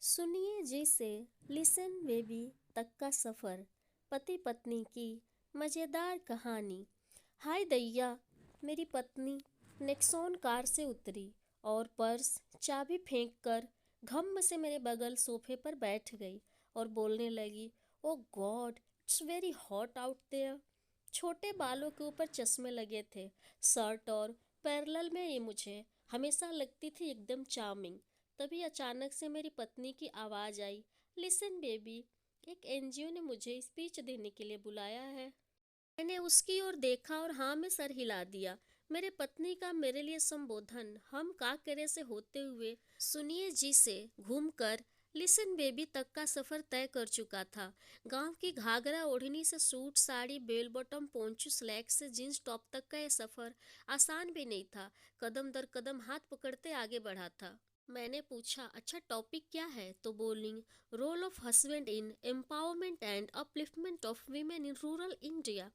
सुनिए जी से listen baby तक का सफ़र, पति पत्नी की मज़ेदार कहानी। हाय दैया, मेरी पत्नी नेक्सॉन कार से उतरी और पर्स चाबी फेंक कर घम से मेरे बगल सोफे पर बैठ गई और बोलने लगी, oh God, it's very hot out there. छोटे बालों के ऊपर चश्मे लगे थे, शर्ट और पैरेलल में ये मुझे हमेशा लगती थी एकदम चार्मिंग। तभी अचानक से मेरी पत्नी की आवाज़ आई, लिसन बेबी, एक एनजीओ ने मुझे स्पीच देने के लिए बुलाया है। मैंने उसकी ओर देखा और हाँ में सर हिला दिया। मेरे पत्नी का मेरे लिए संबोधन हम का करे से होते हुए सुनिए जी से घूमकर लिसन बेबी तक का सफ़र तय कर चुका था। गांव की घाघरा ओढ़नी से suit sari bell bottom poncho slack से जींस टॉप तक का यह सफ़र आसान भी नहीं था। कदम दर कदम हाथ पकड़ते आगे बढ़ा था। मैंने पूछा, अच्छा टॉपिक क्या है? तो बोली, role of husband in empowerment and upliftment of women in rural India.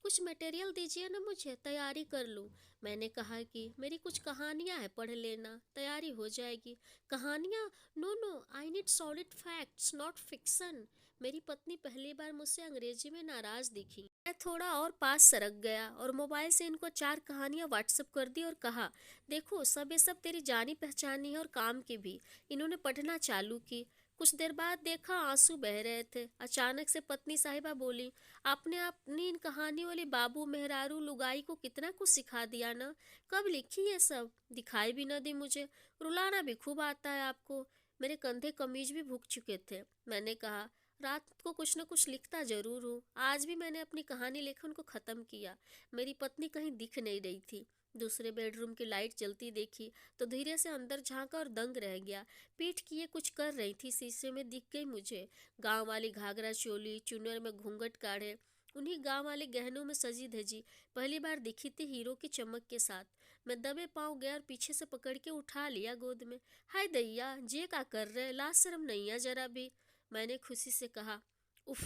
कुछ मटेरियल दीजिए ना, मुझे तैयारी कर लूँ। मैंने कहा कि मेरी कुछ कहानियाँ हैं, पढ़ लेना, तैयारी हो जाएगी। कहानियाँ? No no, I need solid facts not fiction. मेरी पत्नी पहली बार मुझसे अंग्रेजी में नाराज दिखी। मैं थोड़ा और पास सरक गया और मोबाइल से इनको 4 कहानियाँ व्हाट्सएप कर दी और कहा, देखो सब ये सब तेरी जानी पहचानी है और काम की भी। इन्होंने पढ़ना चालू की। कुछ देर बाद देखा आंसू बह रहे थे। अचानक से पत्नी साहिबा बोली, आपने अपनी इन कहानी वाली बाबू मेहरारू लुगाई को कितना कुछ सिखा दिया ना। कब लिखी ये सब? दिखाई भी न दी मुझे। रुलाना भी खूब आता है आपको। मेरे कंधे कमीज भी भूख चुके थे। मैंने कहा, रात को कुछ न कुछ लिखता जरूर हूँ। आज भी मैंने अपनी कहानी लेखन को ख़त्म किया। मेरी पत्नी कहीं दिख नहीं रही थी। दूसरे बेडरूम की लाइट जलती देखी तो धीरे से अंदर झांका और दंग रह गया। पीठ किए कुछ कर रही थी, शीशे में दिख गई मुझे। गांव वाली घाघरा चोली, चुनर में घूंघट काढ़े, उन्हीं गांव वाले गहनों में सजी धजी पहली बार दिखी थी हीरो की चमक के साथ। मैं दबे पाँव गया और पीछे से पकड़ के उठा लिया गोद में। हाय दैया, जे का कर रहे, लाज शर्म नहीं है जरा भी? मैंने खुशी से कहा। उफ,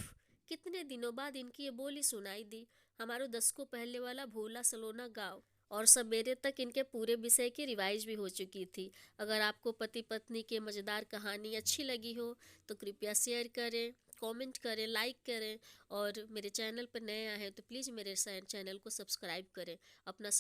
कितने दिनों बाद इनकी ये बोली सुनाई दी। हमारो दशकों पहले वाला भोला सलोना गाँव। और सवेरे तक इनके पूरे विषय की रिवाइज भी हो चुकी थी। अगर आपको पति पत्नी की मज़ेदार कहानी अच्छी लगी हो तो कृपया शेयर करें, कमेंट करें, लाइक करें। और मेरे चैनल पर नए आए हैं तो प्लीज़ मेरे चैनल को सब्सक्राइब करें। अपना